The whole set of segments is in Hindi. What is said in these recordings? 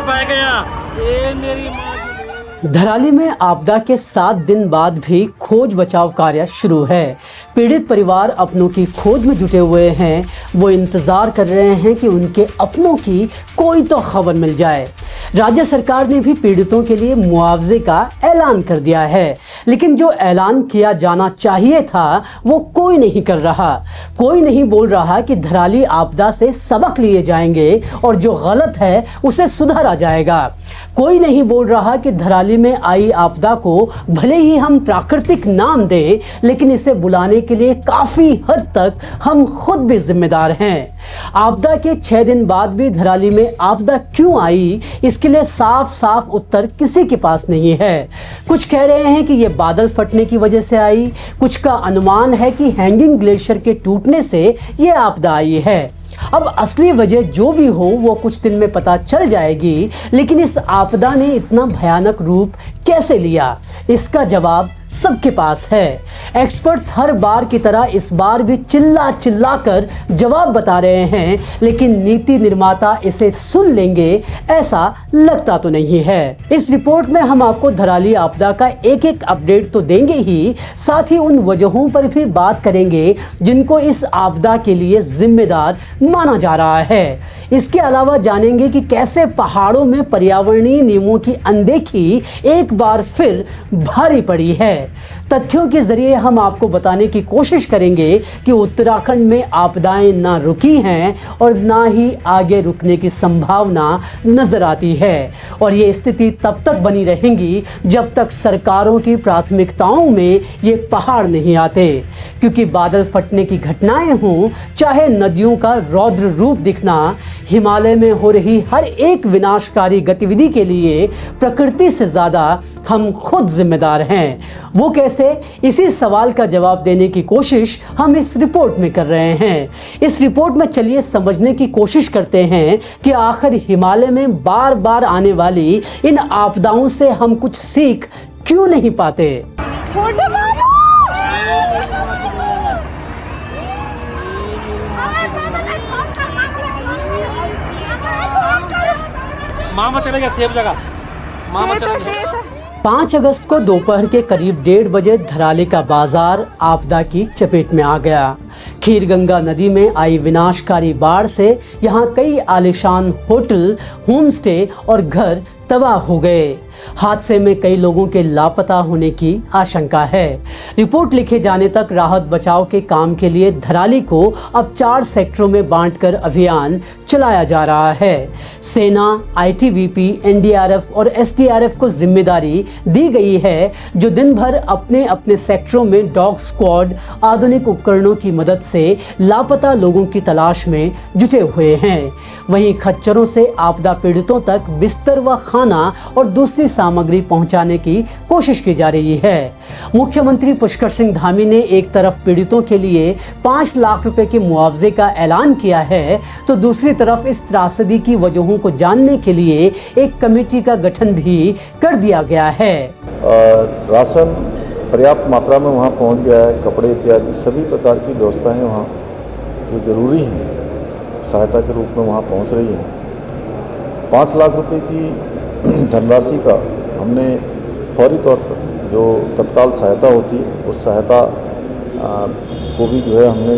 पै गया ये मेरी माँ। धराली में आपदा के 7 दिन बाद भी खोज बचाव कार्य शुरू है। पीड़ित परिवार अपनों की खोज में जुटे हुए हैं। वो इंतजार कर रहे हैं कि उनके अपनों की कोई तो खबर मिल जाए। राज्य सरकार ने भी पीड़ितों के लिए मुआवजे का ऐलान कर दिया है, लेकिन जो ऐलान किया जाना चाहिए था वो कोई नहीं कर रहा। कोई नहीं बोल रहा कि धराली आपदा से सबक लिए जाएंगे और जो गलत है उसे सुधारा जाएगा। कोई नहीं बोल रहा कि धराली में आई आपदा को भले ही हम प्राकृतिक नाम दें, लेकिन इसे बुलाने के लिए काफी हद तक हम खुद भी जिम्मेदार हैं। आपदा के 6 दिन बाद भी धराली में आपदा क्यों आई, इसके लिए साफ साफ उत्तर किसी के पास नहीं है। कुछ कह रहे हैं कि ये बादल फटने की वजह से आई, कुछ का अनुमान है कि हैंगिंग ग्लेशियर के टूटने से ये आपदा आई है। अब असली वजह जो भी हो वो कुछ दिन में पता चल जाएगी, लेकिन इस आपदा ने इतना भयानक रूप कैसे लिया, इसका जवाब सबके पास है। एक्सपर्ट्स हर बार की तरह इस बार भी चिल्ला चिल्ला कर जवाब बता रहे हैं, लेकिन नीति निर्माता इसे सुन लेंगे ऐसा लगता तो नहीं है। इस रिपोर्ट में हम आपको धराली आपदा का एक एक अपडेट तो देंगे ही, साथ ही उन वजहों पर भी बात करेंगे जिनको इस आपदा के लिए जिम्मेदार माना जा रहा है। इसके अलावा जानेंगे कि कैसे पहाड़ों में पर्यावरणीय नियमों की अनदेखी एक बार फिर भारी पड़ी है। तथ्यों के जरिए हम आपको बताने की कोशिश करेंगे कि उत्तराखंड में आपदाएं ना रुकी हैं और ना ही आगे रुकने की संभावना नजर आती है, और ये स्थिति तब तक बनी रहेंगी जब तक सरकारों की प्राथमिकताओं में ये पहाड़ नहीं आते। क्योंकि बादल फटने की घटनाएं हों, चाहे नदियों का रौद्र रूप दिखना, हिमालय में हो रही हर एक विनाशकारी गतिविधि के लिए प्रकृति से ज्यादा हम खुद जिम्मेदार हैं। वो कैसे, इसी सवाल का जवाब देने की कोशिश हम इस रिपोर्ट में कर रहे हैं। इस रिपोर्ट में चलिए समझने की कोशिश करते हैं कि आखिर हिमालय में बार बार आने वाली इन आपदाओं से हम कुछ सीख क्यों नहीं पाते। छोटे मामा चलेगा सेफ जगह, मामा सेफ है। 5 अगस्त को दोपहर के करीब 1:30 बजे धराली का बाजार आपदा की चपेट में आ गया। खीरगंगा नदी में आई विनाशकारी बाढ़ से यहाँ कई आलीशान होटल, होमस्टे और घर तबाह हो गए। हादसे में कई लोगों के लापता होने की आशंका है। रिपोर्ट लिखे जाने तक राहत बचाव के काम के लिए धराली को अब 4 सेक्टरों में बांटकर अभियान चलाया जा रहा है। सेना, ITBP, NDRF और SDRF को जिम्मेदारी दी गई है, जो दिन भर अपने अपने सेक्टरों में डॉग स्क्वाड, आधुनिक उपकरणों की मदद से लापता लोगों की तलाश में जुटे हुए हैं। वहीं खच्चरों से आपदा पीड़ितों तक बिस्तर व खाना और दूसरी सामग्री पहुंचाने की कोशिश की जा रही है। मुख्यमंत्री पुष्कर सिंह धामी ने एक तरफ पीड़ितों के लिए 5 लाख रुपए के मुआवजे का ऐलान किया है, तो दूसरी तरफ इस त्रासदी की वजहों को जानने के लिए एक कमेटी का गठन भी कर दिया गया है। राशन पर्याप्त मात्रा में वहाँ पहुँच गया है। कपड़े इत्यादि सभी प्रकार की व्यवस्थाएं वहाँ जो जरूरी हैं सहायता के रूप में वहाँ पहुँच रही हैं। 5 लाख रुपए की धनराशि का हमने फौरी तौर पर जो तत्काल सहायता होती है उस सहायता को भी जो है हमने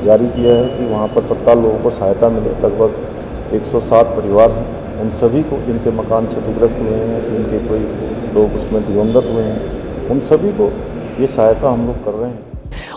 जारी किया है कि वहाँ पर तत्काल लोगों को सहायता मिले। लगभग 107 परिवार हैं, उन सभी को जिनके मकान क्षतिग्रस्त हुए हैं, जिनके कोई लोग उसमें दिवंगत हुए हैं, उन सभी को ये सहायता हम लोग कर रहे हैं।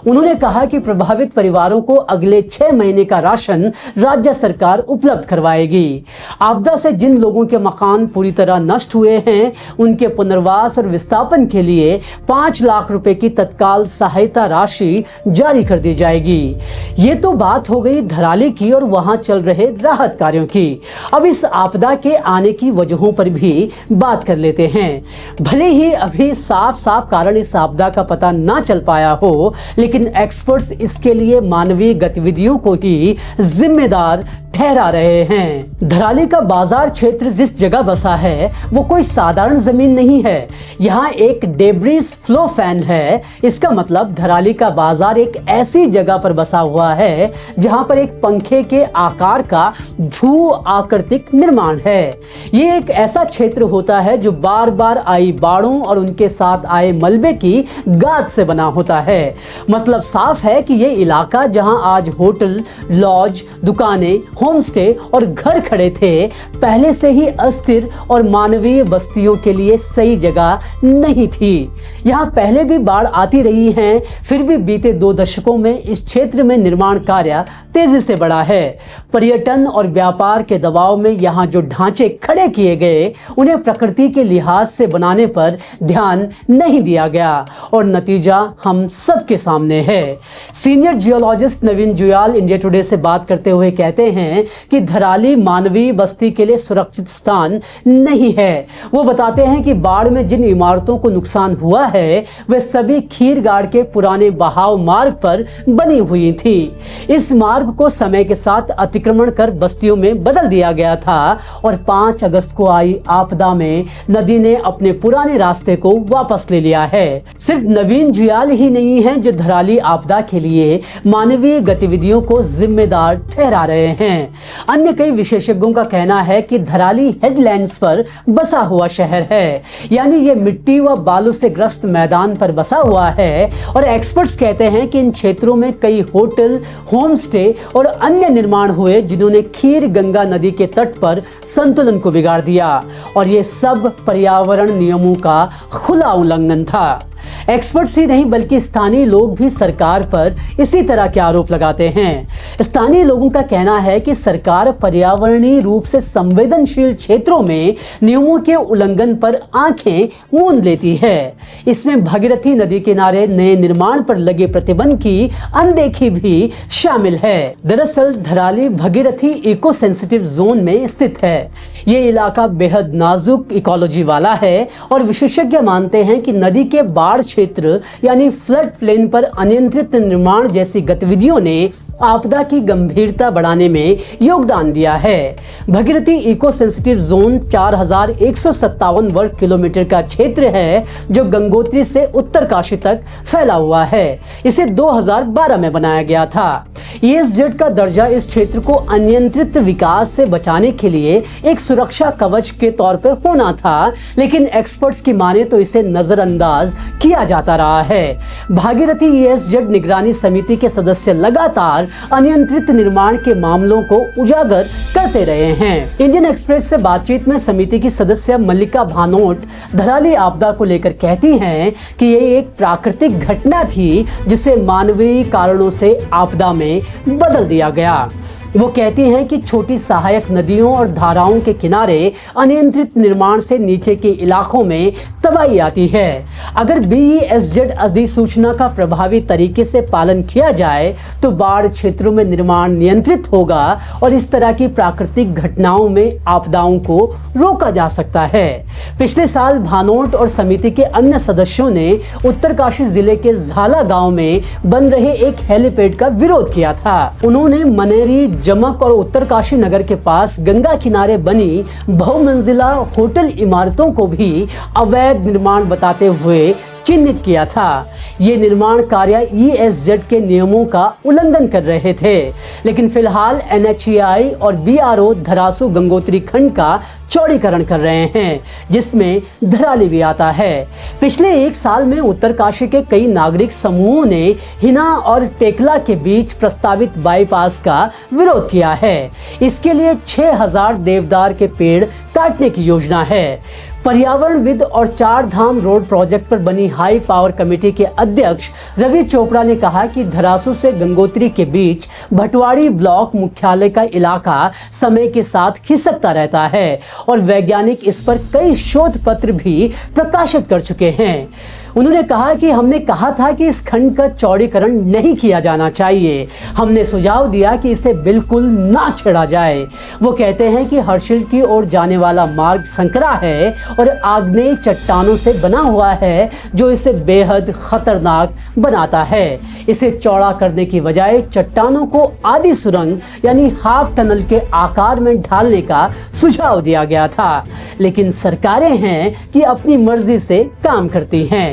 उन्होंने कहा कि प्रभावित परिवारों को अगले 6 महीने का राशन राज्य सरकार उपलब्ध करवाएगी। आपदा से जिन लोगों के मकान पूरी तरह नष्ट हुए हैं, उनके पुनर्वास और विस्थापन के लिए 5 लाख रुपए की तत्काल सहायता राशि जारी कर दी जाएगी। ये तो बात हो गई धराली की और वहां चल रहे राहत कार्यों की। अब इस आपदा के आने की वजहों पर भी बात कर लेते हैं। भले ही अभी साफ साफ कारण इस आपदा का पता ना चल पाया हो, लेकिन लेकिन एक्सपर्ट्स इसके लिए मानवीय गतिविधियों को ही जिम्मेदार ठहरा रहे हैं। धराली का बाजार क्षेत्र जिस जगह बसा है वो कोई साधारण जमीन नहीं है। यहाँ एक डेब्रिस फ्लो फैन है। इसका मतलब धराली का बाजार एक ऐसी जगह पर बसा हुआ है जहाँ पर एक पंखे के आकार का भू आकृतिक निर्माण है। ये एक ऐसा क्षेत्र होता है जो बार बार आई बाढ़ों और उनके साथ आए मलबे की गाद से बना होता है। मतलब साफ है कि ये इलाका जहाँ आज होटल, लॉज, दुकानें, होम स्टे और घर खड़े थे, पहले से ही अस्थिर और मानवीय बस्तियों के लिए सही जगह नहीं थी। यहाँ पहले भी बाढ़ आती रही है, फिर भी बीते 2 दशकों में इस क्षेत्र में निर्माण कार्य तेजी से बढ़ा है। पर्यटन और व्यापार के दबाव में यहाँ जो ढांचे खड़े किए गए उन्हें प्रकृति के लिहाज से बनाने पर ध्यान नहीं दिया गया और नतीजा हम सबके सामने है। सीनियर जियोलॉजिस्ट नवीन जुयाल इंडिया टुडे से बात करते हुए कहते हैं कि धराली मानवीय बस्ती के लिए सुरक्षित स्थान नहीं है। वो बताते हैं कि बाढ़ में जिन इमारतों को नुकसान हुआ है वे सभी खीरगाड़ के पुराने बहाव मार्ग पर बनी हुई थी। इस मार्ग को समय के साथ अतिक्रमण कर बस्तियों में बदल दिया गया था और 5 अगस्त को आई आपदा में नदी ने अपने पुराने रास्ते को वापस ले लिया है। सिर्फ नवीन जुयाल ही नहीं है जो धराली आपदा के लिए मानवीय गतिविधियों को जिम्मेदार ठहरा रहे हैं। अन्य कई विशेषज्ञों का कहना है कि धराली हेडलैंड्स पर बसा हुआ शहर है, यानी ये मिट्टी व बालू से ग्रस्त मैदान पर बसा हुआ है और एक्सपर्ट्स कहते हैं कि इन क्षेत्रों में कई होटल, होम स्टे और अन्य निर्माण हुए जिन्होंने खीर गंगा नदी के तट पर संतुलन को बिगाड़ दिया और ये सब पर्यावरण नियमों का खुला उल्लंघन था। एक्सपर्ट्स ही नहीं बल्कि स्थानीय लोग भी सरकार पर इसी तरह के आरोप लगाते हैं। स्थानीय लोगों का कहना है कि सरकार पर्यावरणीय रूप से संवेदनशील क्षेत्रों में नियमों के उल्लंघन पर आंखें मूंद लेती है। इसमें भागीरथी नदी किनारे नए निर्माण पर लगे प्रतिबंध की अनदेखी भी शामिल है। दरअसल Dharali Bhagirathi eco sensitive zone में स्थित है। ये इलाका बेहद नाजुक इकोलॉजी वाला है और विशेषज्ञ मानते हैं कि नदी के बाढ़ क्षेत्र यानी फ्लड प्लेन पर अनियंत्रित निर्माण जैसी गतिविधियों ने आपदा की गंभीरता बढ़ाने में योगदान दिया है। भागीरथी इको सेंसिटिव जोन 4157 वर्ग किलोमीटर का क्षेत्र है जो गंगोत्री से उत्तरकाशी तक फैला हुआ है। इसे 2012 में बनाया गया था। ESZ का दर्जा इस क्षेत्र को अनियंत्रित विकास से बचाने के लिए एक सुरक्षा कवच के तौर पर होना था, लेकिन एक्सपर्ट्स की माने तो इसे नजरअंदाज किया जाता रहा है। भागीरथी ESZ निगरानी समिति के सदस्य लगातार अनियंत्रित निर्माण के मामलों को उजागर करते रहे हैं। इंडियन एक्सप्रेस से बातचीत में समिति की सदस्य मल्लिका भानोट धराली आपदा को लेकर कहती हैं कि ये एक प्राकृतिक घटना थी जिसे मानवीय कारणों से आपदा में बदल दिया गया। वो कहती हैं कि छोटी सहायक नदियों और धाराओं के किनारे अनियंत्रित निर्माण से नीचे के इलाकों में तबाही आती है। अगर BESZ अधिसूचना का प्रभावी तरीके से पालन किया जाए तो बाढ़ क्षेत्रों में निर्माण नियंत्रित होगा और इस तरह की प्राकृतिक घटनाओं में आपदाओं को रोका जा सकता है। पिछले साल भानोट और समिति के अन्य सदस्यों ने उत्तरकाशी जिले के झाला गांव में बन रहे एक हेलीपैड का विरोध किया था। उन्होंने मनेरी, जमक और उत्तरकाशी नगर के पास गंगा किनारे बनी बहुमंजिला होटल इमारतों को भी अवैध निर्माण बताते हुए चिन्हित किया था। ये निर्माण कार्य ESZ के नियमों का उल्लंघन कर रहे थे, लेकिन फिलहाल NHAI और BRO धरासू गंगोत्री खंड का चौड़ीकरण कर रहे हैं जिसमें धराली भी आता है। पिछले 1 साल में उत्तरकाशी के कई नागरिक समूहों ने हिना और टेकला के बीच प्रस्तावित बाईपास का विरोध किया है। इसके लिए 6000 देवदार के पेड़ काटने की योजना है। पर्यावरणविद और 4 धाम रोड प्रोजेक्ट पर बनी हाई पावर कमेटी के अध्यक्ष रवि चोपड़ा ने कहा कि धरासू से गंगोत्री के बीच भटवाड़ी ब्लॉक मुख्यालय का इलाका समय के साथ खिसकता रहता है और वैज्ञानिक इस पर कई शोध पत्र भी प्रकाशित कर चुके हैं। उन्होंने कहा कि हमने कहा था कि इस खंड का चौड़ीकरण नहीं किया जाना चाहिए। हमने सुझाव दिया कि इसे बिल्कुल ना छेड़ा जाए। वो कहते हैं कि हर्षिल की ओर जाने वाला मार्ग संकरा है और आग्नेय चट्टानों से बना हुआ है, जो इसे बेहद खतरनाक बनाता है। इसे चौड़ा करने की बजाय चट्टानों को आधी सुरंग यानी हाफ टनल के आकार में ढालने का सुझाव दिया गया था, लेकिन सरकारें हैं कि अपनी मर्जी से काम करती हैं।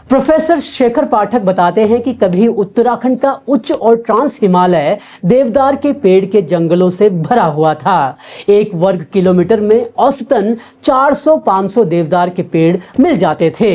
प्रोफेसर शेखर पाठक बताते हैं कि कभी उत्तराखंड का उच्च और ट्रांस हिमालय देवदार के पेड़ के जंगलों से भरा हुआ था। 1 वर्ग किलोमीटर में औसतन 400-500 देवदार के पेड़ मिल जाते थे।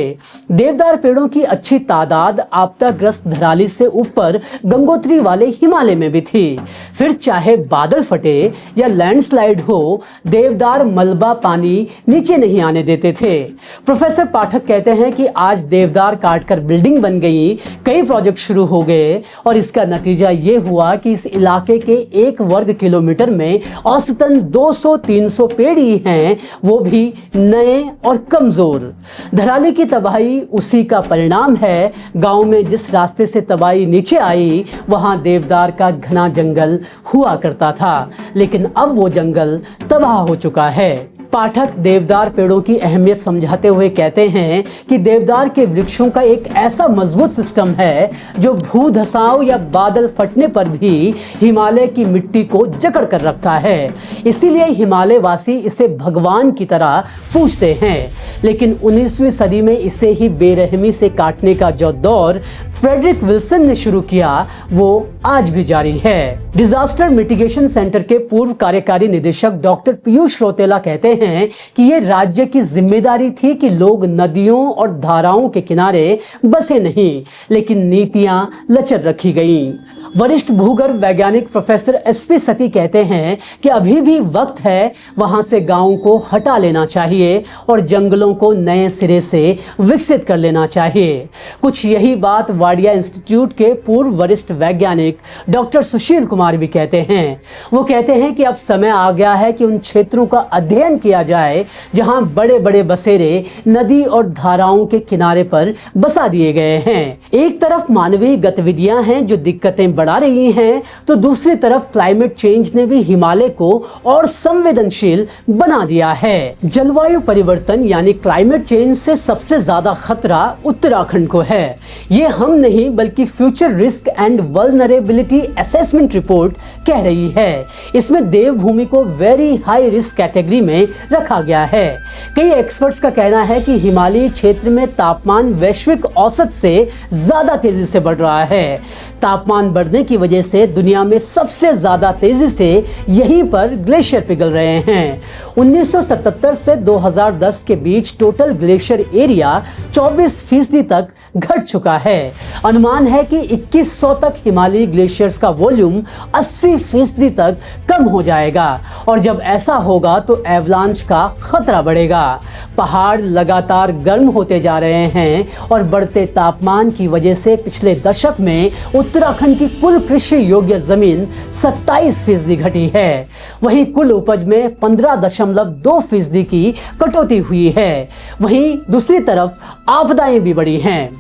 देवदार पेड़ों की अच्छी तादाद आपदाग्रस्त धराली से ऊपर गंगोत्री वाले हिमालय में भी थी। फिर चाहे बादल फटे या लैंडस्लाइड हो, देवदार मलबा पानी नीचे नहीं आने देते थे। प्रोफेसर पाठक कहते हैं कि आज देवदार काटकर बिल्डिंग बन गई, कई प्रोजेक्ट शुरू हो गए और इसका नतीजा ये हुआ कि इस इलाके के 1 वर्ग किलोमीटर में औसतन 200-300 पेड़ ही हैं, वो भी नए और कमजोर। धराली की तबाही उसी का परिणाम है। गांव में जिस रास्ते से तबाही नीचे आई, वहां देवदार का घना जंगल हुआ करता था, लेकिन अब वो जंगल तबाह हो चुका है। पाठक देवदार पेड़ों की अहमियत समझाते हुए कहते हैं कि देवदार के वृक्षों का एक ऐसा मजबूत सिस्टम है जो भू धसाव या बादल फटने पर भी हिमालय की मिट्टी को जकड़ कर रखता है। इसीलिए हिमालय वासी इसे भगवान की तरह पूजते हैं। लेकिन 19वीं सदी में इसे ही बेरहमी से काटने का जो दौर फ्रेडरिक विल्सन ने शुरू किया, वो आज भी जारी है। डिजास्टर मिटिगेशन सेंटर के पूर्व कार्यकारी निदेशक डॉक्टर पीयूष रौतेला कहते हैं कि ये राज्य की जिम्मेदारी थी कि लोग नदियों और धाराओं के किनारे बसे नहीं, लेकिन नीतियां लचर रखी गईं। वरिष्ठ भूगर्भ वैज्ञानिक प्रोफेसर एसपी सती कहते हैं कि अभी भी वक्त है, वहां से गांवों को हटा लेना चाहिए और जंगलों को नए सिरे से विकसित कर लेना चाहिए। कुछ यही बात वाडिया इंस्टीट्यूट के पूर्व वरिष्ठ वैज्ञानिक डॉक्टर सुशील कुमार भी कहते हैं। वो कहते हैं कि अब समय आ गया है कि उन क्षेत्रों का अध्ययन किया जाए जहां बड़े बड़े बसेरे नदी और धाराओं के किनारे पर बसा दिए गए हैं। एक तरफ मानवीय गतिविधियां हैं जो दिक्कतें बढ़ा रही हैं, तो दूसरी तरफ क्लाइमेट चेंज ने भी हिमालय को और संवेदनशील बना दिया है। जलवायु परिवर्तन यानी क्लाइमेट चेंज से सबसे ज्यादा खतरा उत्तराखंड को है। ये हम नहीं बल्कि future risk and vulnerability assessment report कह रही है। इसमें देवभूमि को वेरी हाई रिस्क कैटेगरी में रखा गया है। कई एक्सपर्ट्स का कहना है कि हिमालयी क्षेत्र में तापमान वैश्विक औसत से ज्यादा तेजी से बढ़ रहा है। तापमान बढ़ने की वजह से दुनिया में सबसे ज्यादा तेजी से यहीं पर ग्लेशियर पिघल रहे हैं। 1977 से 2010 के बीच टोटल ग्लेशियर एरिया 24% तक घट चुका है। अनुमान है कि 2100 तक हिमालयी ग्लेशियर्स का वॉल्यूम 80% तक कम हो जाएगा और जब ऐसा होगा तो एवलांच का खतरा बढ़ेगा। पहाड़ लगातार गर्म होते जा रहे हैं और बढ़ते तापमान की वजह से पिछले दशक में उत्तराखंड की कुल कृषि योग्य जमीन 27% घटी है। वहीं कुल उपज में 15.2% की कटौती हुई है। वहीं दूसरी तरफ आपदाएं भी बढ़ी हैं।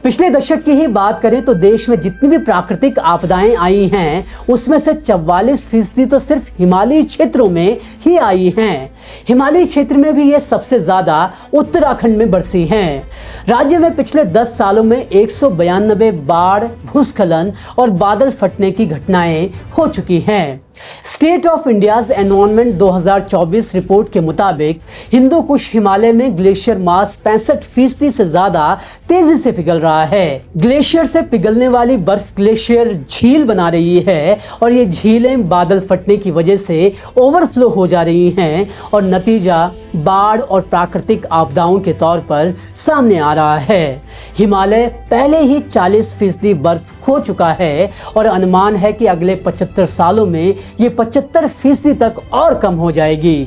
पिछले दशक की ही बात करें तो देश में जितनी भी प्राकृतिक आपदाएं आई हैं, उसमें से 44% तो सिर्फ हिमालयी क्षेत्रों में ही आई हैं। हिमालयी क्षेत्र में भी ये सबसे ज्यादा उत्तराखंड में बरसी हैं। राज्य में पिछले 10 सालों में 192 बाढ़, भूस्खलन और बादल फटने की घटनाएं हो चुकी हैं। State of India's environment 2024 report के मुताबिक हिंदू कुश हिमालय में ग्लेशियर मास 65% से ज्यादा तेजी से पिघल रहा है। ग्लेशियर से पिघलने वाली बर्फ ग्लेशियर झील बना रही है और ये झीलें बादल फटने की वजह से ओवरफ्लो हो जा रही हैं और नतीजा बाढ़ और प्राकृतिक आपदाओं के तौर पर सामने आ रहा है। हिमालय पहले ही 40% बर्फ खो चुका है और अनुमान है कि अगले 75 सालों में ये 75% तक और कम हो जाएगी।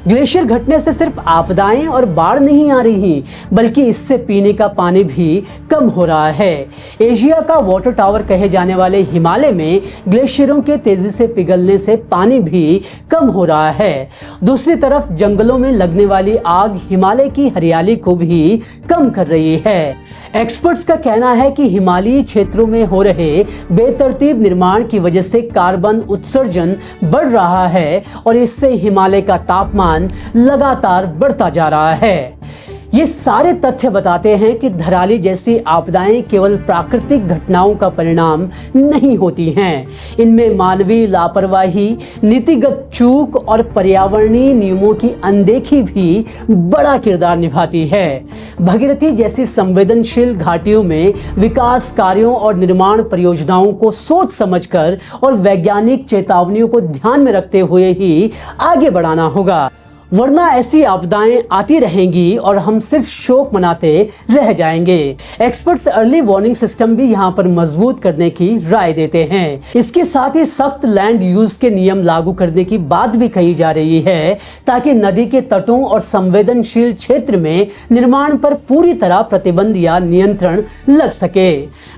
ग्लेशियर घटने से सिर्फ आपदाएं और बाढ़ नहीं आ रही, बल्कि इससे पीने का पानी भी कम हो रहा है। एशिया का वाटर टावर कहे जाने वाले हिमालय में ग्लेशियरों के तेजी से पिघलने से पानी भी कम हो रहा है। दूसरी तरफ जंगलों में लगने वाली आग हिमालय की हरियाली को भी कम कर रही है। एक्सपर्ट्स का कहना है कि हिमालयी क्षेत्रों में हो रहे बेतरतीब निर्माण की वजह से कार्बन उत्सर्जन बढ़ रहा है और इससे हिमालय का तापमान लगातार बढ़ता जा रहा है। ये सारे तथ्य बताते हैं कि धराली जैसी आपदाएं केवल प्राकृतिक घटनाओं का परिणाम नहीं होती हैं। इनमें मानवीय लापरवाही, नीतिगत चूक और पर्यावरणीय नियमों की अनदेखी भी बड़ा किरदार निभाती है। भगीरथी जैसी संवेदनशील घाटियों में विकास कार्यों और निर्माण परियोजनाओं को सोच समझकर और वैज्ञानिक चेतावनियों को ध्यान में रखते हुए ही आगे बढ़ाना होगा, वरना ऐसी आपदाएं आती रहेंगी और हम सिर्फ शोक मनाते रह जाएंगे। एक्सपर्ट्स अर्ली वार्निंग सिस्टम भी यहाँ पर मजबूत करने की राय देते हैं। इसके साथ ही सख्त लैंड यूज के नियम लागू करने की बात भी कही जा रही है, ताकि नदी के तटों और संवेदनशील क्षेत्र में निर्माण पर पूरी तरह प्रतिबंध या नियंत्रण लग सके।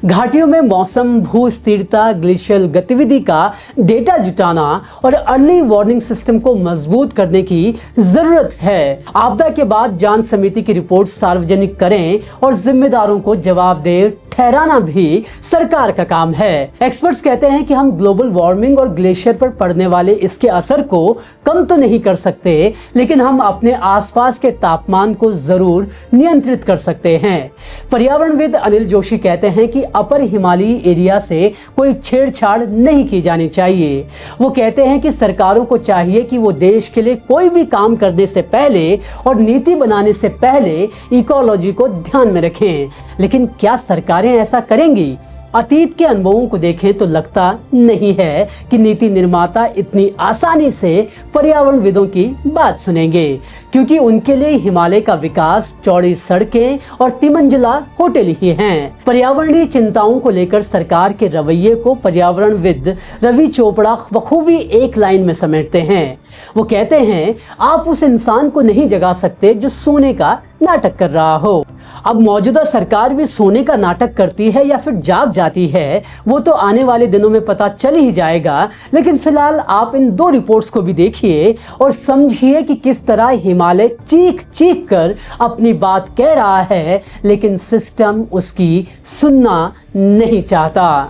घाटियों में मौसम, भू स्थिरता, ग्लेशियल गतिविधि का डेटा जुटाना और अर्ली वार्निंग सिस्टम को मजबूत करने की जरूरत है। आपदा के बाद जांच समिति की रिपोर्ट सार्वजनिक करें और जिम्मेदारों को जवाबदेह ठहराना भी सरकार का काम है। एक्सपर्ट्स कहते हैं कि हम ग्लोबल वार्मिंग और ग्लेशियर पर पड़ने वाले इसके असर को कम तो नहीं कर सकते, लेकिन हम अपने आसपास के तापमान को जरूर नियंत्रित कर सकते हैं। पर्यावरणविद अनिल जोशी कहते हैं कि अपर हिमालयी एरिया से कोई छेड़छाड़ नहीं की जानी चाहिए। वो कहते हैं कि सरकारों को चाहिए कि वो देश के लिए कोई भी काम करने से पहले और नीति बनाने से पहले इकोलॉजी को ध्यान में रखें। लेकिन क्या सरकारें ऐसा करेंगी? अतीत के अनुभवों को देखें तो लगता नहीं है कि नीति निर्माता इतनी आसानी से पर्यावरणविदों की बात सुनेंगे, क्योंकि उनके लिए हिमालय का विकास चौड़ी सड़कें और तिमंजिला होटल ही हैं। पर्यावरणीय चिंताओं को लेकर सरकार के रवैये को पर्यावरणविद रवि चोपड़ा बखूबी एक लाइन में समेटते हैं। वो कहते हैं, आप उस इंसान को नहीं जगा सकते जो सोने का नाटक कर रहा हो। अब मौजूदा सरकार भी सोने का नाटक करती है या फिर जाग जाती है, वो तो आने वाले दिनों में पता चल ही जाएगा। लेकिन फिलहाल आप इन दो रिपोर्ट्स को भी देखिए और समझिए कि किस तरह हिमालय चीख चीख कर अपनी बात कह रहा है, लेकिन सिस्टम उसकी सुनना नहीं चाहता।